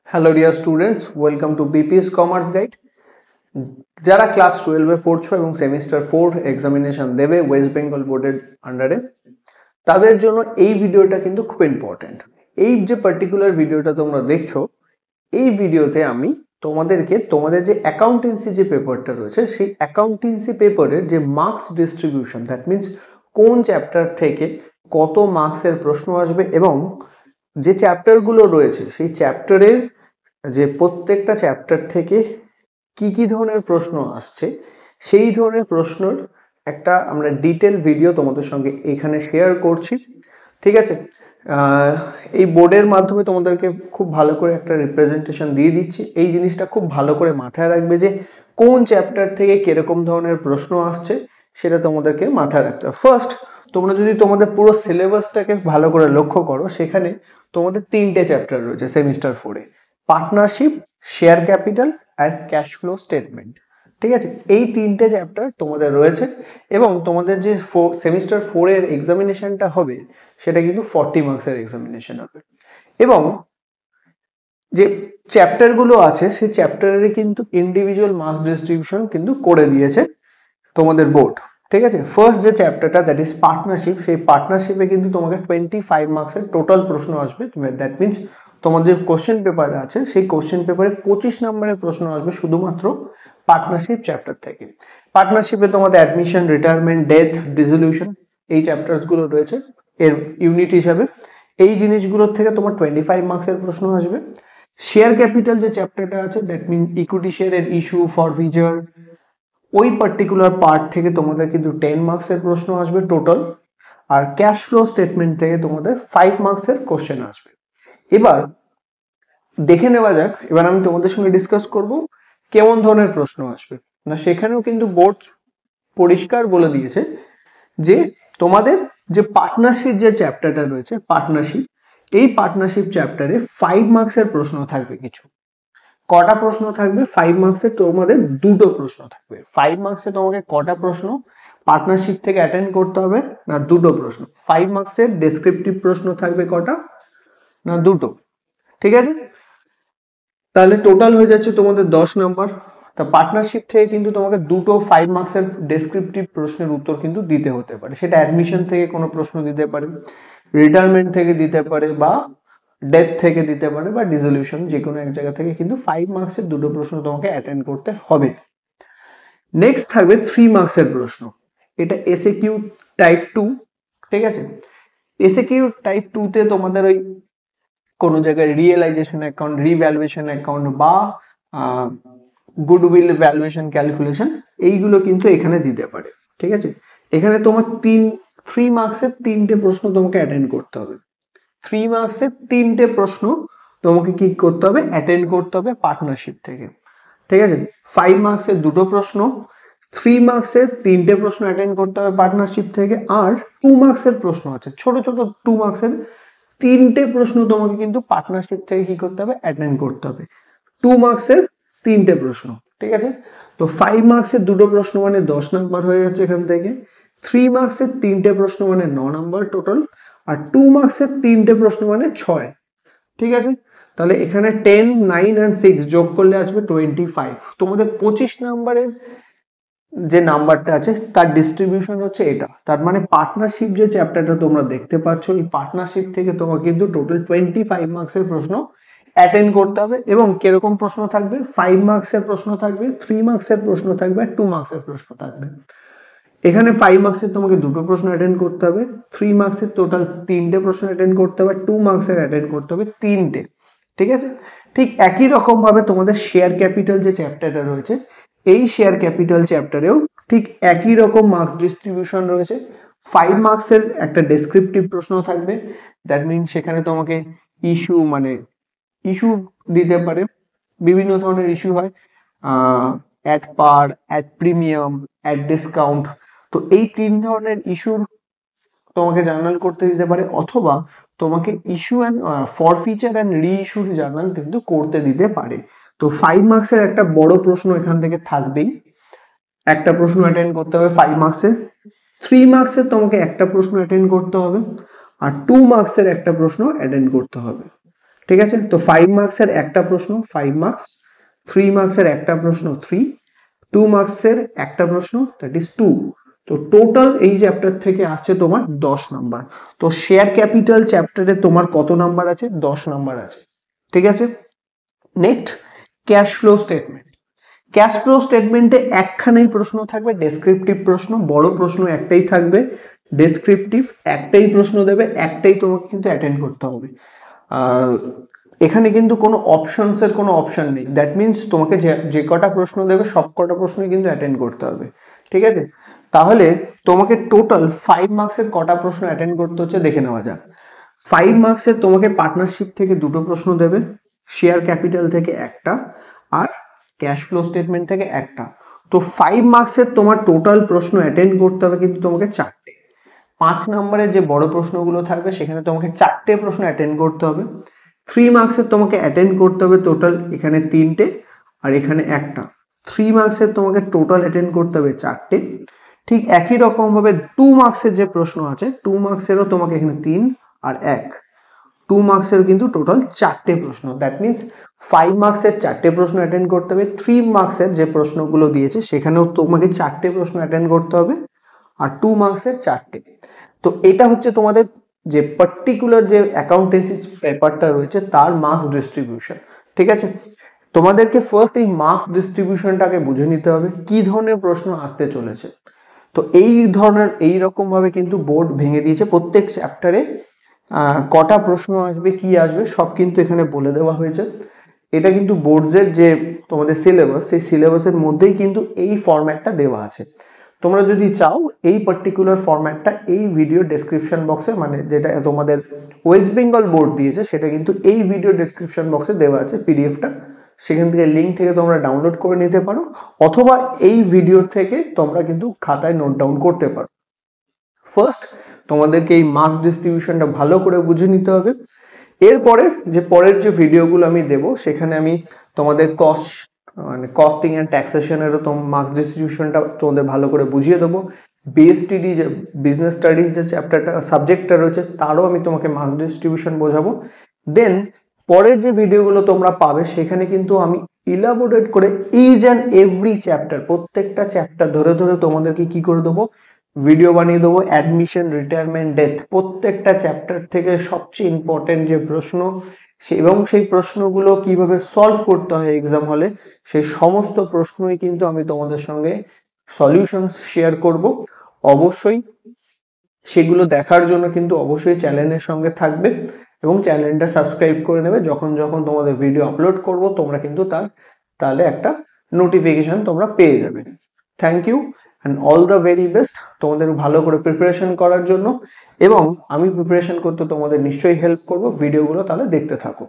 Hello dear students, welcome to BPS Commerce Guide. যারা class 12 এ পড়ছো এবং সেমিস্টার 4 এক্সামিনেশন দেবে ওয়েস্ট বেঙ্গল বোর্ডের আন্ডারে, তাদের জন্য এই ভিডিওটা কিন্তু খুব ইম্পর্টেন্ট। এই যে পার্টিকুলার ভিডিওটা তোমরা দেখছো, এই ভিডিওতে আমি তোমাদেরকে তোমাদের যে অ্যাকাউন্টেন্সি যে পেপারটা রয়েছে সেই অ্যাকাউন্টেন্সি পেপারের যে মার্কস ডিস্ট্রিবিউশন, দ্যাট মিনস কোন চ্যাপ্টার থেকে কত মার্কসের প্রশ্ন আসবে এবং যে চ্যাপ্টারগুলো রয়েছে সেই চ্যাপ্টারের যে প্রত্যেকটা চ্যাপ্টার থেকে কি কি ধরনের প্রশ্ন আসছে সেই ধরনের প্রশ্নের একটা আমরা ডিটেল ভিডিও তোমাদের সঙ্গে এখানে শেয়ার করছি। ঠিক আছে, এই বোর্ডের মাধ্যমে তোমাদেরকে খুব ভালো করে একটা রিপ্রেজেন্টেশন দিয়ে দিচ্ছি। এই জিনিসটা খুব ভালো করে মাথায় রাখবে যে কোন চ্যাপ্টার থেকে কিরকম ধরনের প্রশ্ন আসছে সেটা তোমাদেরকে মাথায় রাখতে হবে। ফার্স্ট, তোমরা যদি তোমাদের পুরো সিলেবাসটাকে ভালো করে লক্ষ্য করো, সেখানে তোমাদের 3টে চ্যাপ্টার রয়েছে সেমিস্টার 4-এ: পার্টনারশিপ, শেয়ার ক্যাপিটাল আর ক্যাশ ফ্লো স্টেটমেন্ট। ঠিক আছে, এই 3টে চ্যাপ্টার তোমাদের রয়েছে এবং তোমাদের যে সেমিস্টার 4-এর এক্সামিনেশনটা হবে সেটা কিন্তু 40 মার্কসের এক্সামিনেশন হবে এবং যে চ্যাপ্টারগুলো আছে সেই চ্যাপ্টারের কিন্তু ইন্ডিভিজুয়াল মার্কস ডিস্ট্রিবিউশন কিন্তু করে দিয়েছে তোমাদের বোর্ড। ঠিক আছে, ফার্স্ট যে চ্যাপ্টারটা দ্যাট ইজ পার্টনারশিপ, সেই পার্টনারশিপে কিন্তু তোমাকে 25 মার্কসের টোটাল প্রশ্ন আসবে। দ্যাট মিনস তোমাদের কোশ্চেন পেপার আছে সেই কোশ্চেন পেপারে 25 নম্বরের প্রশ্ন আসবে শুধুমাত্র পার্টনারশিপ চ্যাপ্টার থেকে। পার্টনারশিপে তোমাদের অ্যাডমিশন, রিটায়ারমেন্ট, ডেথ, ডিসলিউশন এই চ্যাপ্টার্স গুলো রয়েছে এর ইউনিট হিসাবে। এই জিনিসগুলোর থেকে তোমার 25 মার্কসের প্রশ্ন আসবে। শেয়ার ক্যাপিটাল যে চ্যাপ্টারটা আছে, দ্যাট মিন ইকুইটি শেয়ারের ইস্যু, ফরফিচার, ওই পার্টিকুলার পার্ট থেকে তোমাদের কিন্তু 10 মার্কসের প্রশ্ন আসবে টোটাল। আর ক্যাশ ফ্লো স্টেটমেন্ট থেকে তোমাদের 5 মার্কসের কোশ্চেন আসবে। এবার দেখে নেওয়া যাক, এবার আমি তোমাদের সঙ্গে ডিসকাস করব কেমন ধরনের প্রশ্ন আসবে। না, সেখানেও কিন্তু বোর্ড পরিষ্কার বলে দিয়েছে যে তোমাদের যে পার্টনারশিপ যে চ্যাপ্টারটা রয়েছে পার্টনারশিপ, এই পার্টনারশিপ চ্যাপ্টারে 5 মার্কসের প্রশ্ন থাকবে। কিছু কটা প্রশ্ন থাকবে 5 মার্কসের? তোমাদের দুটো প্রশ্ন থাকবে। 5 মার্কসে তোমাকে কটা প্রশ্ন পার্টনারশিপ থেকে অ্যাটেন্ড করতে হবে? না, দুটো প্রশ্ন। 5 মার্কসের ডেসক্রিপটিভ প্রশ্ন থাকবে কটা? না, দুটো। ঠিক আছে, তাহলে টোটাল হয়ে যাচ্ছে তোমাদের 10 নাম্বার। তা পার্টনারশিপ থেকে কিন্তু তোমাকে দুটো 5 মার্কসের ডেসক্রিপটিভ প্রশ্নের উত্তর কিন্তু দিতে হতে পারে। সেটা অ্যাডমিশন থেকে কোনো প্রশ্ন দিতে পারে, রিটায়ারমেন্ট থেকে দিতে পারে, বা ডেথ থেকে দিতে পারে, বা ডিসলিউশন, যে কোনো এক জায়গা থেকে কিন্তু 5 মার্কসের দুটো প্রশ্ন তোমাকে অ্যাটেন্ড করতে হবে। নেক্সট থাকবে 3 মার্কসের প্রশ্ন, এটা এসএকিউ টাইপ 2। ঠিক আছে, এসএকিউ টাইপ 2 তে তোমাদের ওই কোনো জায়গায় রিয়েলাইজেশন অ্যাকাউন্ট, রিভ্যালুয়েশন অ্যাকাউন্ট বা গুডউইল ভ্যালুয়েশন ক্যালকুলেশন, এইগুলো কিন্তু এখানে দিতে পারে। ঠিক আছে, এখানে তোমার 3 মার্কসের 3টে প্রশ্ন তোমাকে অ্যাটেন্ড করতে হবে। 3 মার্কসের 3টে প্রশ্ন তোমাকে কি করতে হবে? অ্যাটেন্ড করতে হবে পার্টনারশিপ থেকে। ঠিক আছে, 5 মার্কসের দুটো প্রশ্ন, 3 মার্কসের 3টে প্রশ্ন অ্যাটেন্ড করতে হবে পার্টনারশিপ থেকে, আর 2 মার্কসের প্রশ্ন আছে ছোট ছোট 2 মার্কসের 3টে প্রশ্ন তোমাকে কিন্তু পার্টনারশিপ থেকে কি করতে হবে? অ্যাটেন্ড করতে হবে। 2 মার্কসের 3টে প্রশ্ন। ঠিক আছে, তো 5 মার্কসের দুটো প্রশ্ন মানে 10 নাম্বার হয়ে যাচ্ছে এখান থেকে। 3 মার্কসের 3টে প্রশ্ন মানে 9 নাম্বার টোটাল, আর 2 মার্কসের 3টে প্রশ্ন মানে 6। ঠিক আছে, তাহলে এখানে 10, 9 and 6 যোগ করলে আসবে 25। তোমাদের 25 নাম্বারের যে নাম্বারটা আছে তার ডিস্ট্রিবিউশন হচ্ছে এটা। তার মানে পার্টনারশিপ যে চ্যাপ্টারটা তোমরা দেখতে পাচ্ছ, এই পার্টনারশিপ থেকে তোমার কিন্তু টোটাল 25 মার্কসের প্রশ্ন অ্যাটেন্ড করতে হবে। এবং কিরকম প্রশ্ন থাকবে? 5 মার্কসের প্রশ্ন থাকবে, 3 মার্কসের প্রশ্ন থাকবে, আর 2 মার্কসের প্রশ্ন থাকবে। এখানে 5 মার্কসের তোমাকে দুটো প্রশ্ন অ্যাটেন্ড করতে হবে, 3 মার্কসের টোটাল 3টে প্রশ্ন অ্যাটেন্ড করতে হবে, 2 মার্কসের অ্যাটেন্ড করতে হবে 3টে। ঠিক আছে, ঠিক একই রকম ভাবে তোমাদের শেয়ার ক্যাপিটাল যে চ্যাপ্টারটা রয়েছে, এই শেয়ার ক্যাপিটাল চ্যাপ্টারেও ঠিক একই রকম মার্কস ডিস্ট্রিবিউশন রয়েছে। 5 মার্কসের একটা ডেসক্রিপটিভ প্রশ্ন থাকবে, দ্যাট মিনস সেখানে তোমাকে ইস্যু মানে ইস্যু দিতে পারে, বিভিন্ন ধরনের ইস্যু হয়, at per, at premium, at discount. তো এই 3 ধরনের ইস্যুর তোমাকে জার্নাল করতে দিতে পারে, অথবা তোমাকে ইস্যু অ্যান্ড ফরফিচার অ্যান্ড রি ইস্যুর জার্নাল কিন্তু করতে দিতে পারে। তো 5 মার্কসের একটা বড় প্রশ্ন এখান থেকে থাকবেই, একটা প্রশ্ন অ্যাটেন্ড করতে হবে 5 মার্কসের। 3 মার্কসের তোমাকে একটা প্রশ্ন অ্যাটেন্ড করতে হবে, আর 2 মার্কসের একটা প্রশ্ন অ্যাটেন্ড করতে হবে। ঠিক আছে, তো 5 মার্কসের একটা প্রশ্ন 5 মার্কস, 3 মার্কসের একটা প্রশ্ন 3, 2 মার্কসের একটা প্রশ্ন দ্যাট ইজ 2। তো টোটাল এই চ্যাপ্টার থেকে আসছে তোমার 10 নাম্বার। তো শেয়ার ক্যাপিটাল চ্যাপ্টারে তোমার কত নাম্বার আছে? 10 নাম্বার আছে। ঠিক আছে, next cash flow statement. Cash flow স্টেটমেন্টে একখানেই প্রশ্ন থাকবে, ডেসক্রিপটিভ প্রশ্ন, বড় প্রশ্ন একটাই থাকবে, ডেসক্রিপটিভ একটাই প্রশ্ন দেবে, একটাই তোমাকে কিন্তু অ্যাটেন্ড করতে হবে। এখানে কিন্তু কোনো অপশনসের কোনো অপশন নেই, দ্যাট মিনস তোমাকে যে কটা প্রশ্ন দেবে সব কটা প্রশ্নই কিন্তু অ্যাটেন্ড করতে হবে। ঠিক আছে, তাহলে তোমাকে টোটাল 5 মার্কসের কটা প্রশ্ন অ্যাটেন্ড করতে হচ্ছে দেখে নেওয়া যাক। 5 মার্কসের তোমাকে পার্টনারশিপ থেকে দুটো প্রশ্ন দেবে, শেয়ার ক্যাপিটাল থেকে একটা, আর ক্যাশ ফ্লো স্টেটমেন্ট থেকে একটা। তো 5 মার্কসের তোমার টোটাল প্রশ্ন অ্যাটেন্ড করতে হবে কিন্তু তোমাকে 4টে। 5 নম্বরের যে বড় প্রশ্নগুলো থাকবে সেখানে তোমাকে 4টে প্রশ্ন অ্যাটেন্ড করতে হবে। 3 মার্কসের তোমাকে অ্যাটেন্ড করতে হবে টোটাল এখানে 3টে আর এখানে একটা। 3 মার্কসের তোমাকে টোটাল অ্যাটেন্ড করতে হবে 4টে। ঠিক একই রকম ভাবে 2 মার্কসের যে প্রশ্ন আছে 2 মার্কসেরও তোমাকে এখানে 3 আর 1, 2 মার্কসের কিন্তু টোটাল 4টে প্রশ্ন। দ্যাট মিনস 5 মার্কসের 4টে প্রশ্ন অ্যাটেন্ড করতে হবে। 3 মার্কসের যে প্রশ্নগুলো দিয়েছে সেখানেও তোমাকে 4টে প্রশ্ন অ্যাটেন্ড করতে হবে, আর 2 মার্কসের 4টে। তো এটা হচ্ছে তোমাদের যে পার্টিকুলার যে অ্যাকাউন্টেন্সি পেপারটা রয়েছে তার মার্কস ডিস্ট্রিবিউশন। ঠিক আছে, তোমাদেরকে ফার্স্ট এই মার্কস ডিস্ট্রিবিউশনটাকে বুঝে নিতে হবে কি ধরনের প্রশ্ন আসতে চলেছে। তো এই ধরনের এইরকম ভাবে কিন্তু বোর্ড ভেঙে দিয়েছে, প্রত্যেক চ্যাপ্টারে কটা প্রশ্ন আসবে কি আসবে সব কিন্তু এখানে বলে দেওয়া হয়েছে। এটা কিন্তু বোর্ডসের যে তোমাদের সিলেবাস সেই সিলেবাসের মধ্যেই কিন্তু এই ফরম্যাটটা দেওয়া আছে। তোমরা যদি চাও এই পার্টিকুলার ফরম্যাটটা এই ভিডিও ডেসক্রিপশন বক্সে, মানে যেটা তোমাদের ওয়েস্ট বেঙ্গল বোর্ড দিয়েছে সেটা কিন্তু এই ভিডিও ডেসক্রিপশন বক্সে দেওয়া আছে পিডিএফটা, সেখান থেকে লিঙ্ক থেকে তোমরা ডাউনলোড করে নিতে পারো, অথবা এই ভিডিও থেকে তোমরা কিন্তু খাতায় নোট ডাউন করতে পারো। ফার্স্ট তোমাদেরকে এই মার্কস ডিস্ট্রিবিউশনটা ভালো করে বুঝে নিতে হবে। এরপরে যে পরের যে ভিডিওগুলো আমি দেব সেখানে আমি তোমাদের কস্টিং অ্যান্ড ট্যাক্সেশনেরও মার্কস ডিস্ট্রিবিউশনটা তোমাদের ভালো করে বুঝিয়ে দেবো। বিএসটিডি যে বিজনেস স্টাডিজ যে চ্যাপ্টারটা সাবজেক্টটা রয়েছে তারও আমি তোমাকে মার্কস ডিস্ট্রিবিউশন বোঝাবো। দেন পরের যে ভিডিওগুলো তোমরা পাবে সেখানে কিন্তু আমি ইলাবোরেট করে ইচ অ্যান্ড এভরি চ্যাপ্টার, প্রত্যেকটা চ্যাপ্টার ধরে ধরে তোমাদেরকে কি করে দেবো, ভিডিও বানিয়ে দেবো। অ্যাডমিশন, রিটায়ারমেন্ট, ডেথ, প্রত্যেকটা চ্যাপ্টার থেকে সবচেয়ে ইম্পর্টেন্ট যে প্রশ্ন এবং সেই প্রশ্নগুলো কিভাবে সলভ করতে হয় এক্সাম হলে সেই সমস্ত প্রশ্নই কিন্তু আমি তোমাদের সঙ্গে সলিউশন শেয়ার করব। অবশ্যই সেগুলো দেখার জন্য কিন্তু অবশ্যই চ্যানেলের সঙ্গে থাকবে এবং চ্যানেলটা সাবস্ক্রাইব করে নেবে। যখন যখন তোমাদের ভিডিও আপলোড করব তোমরা কিন্তু তাহলে একটা নোটিফিকেশন তোমরা পেয়ে যাবে। Thank you and all the very best তোমাদের ভালো করে প্রিপারেশন করার জন্য, এবং আমি প্রিপারেশন করতে তোমাদের নিশ্চয়ই হেল্প করব। ভিডিওগুলো তাহলে দেখতে থাকো।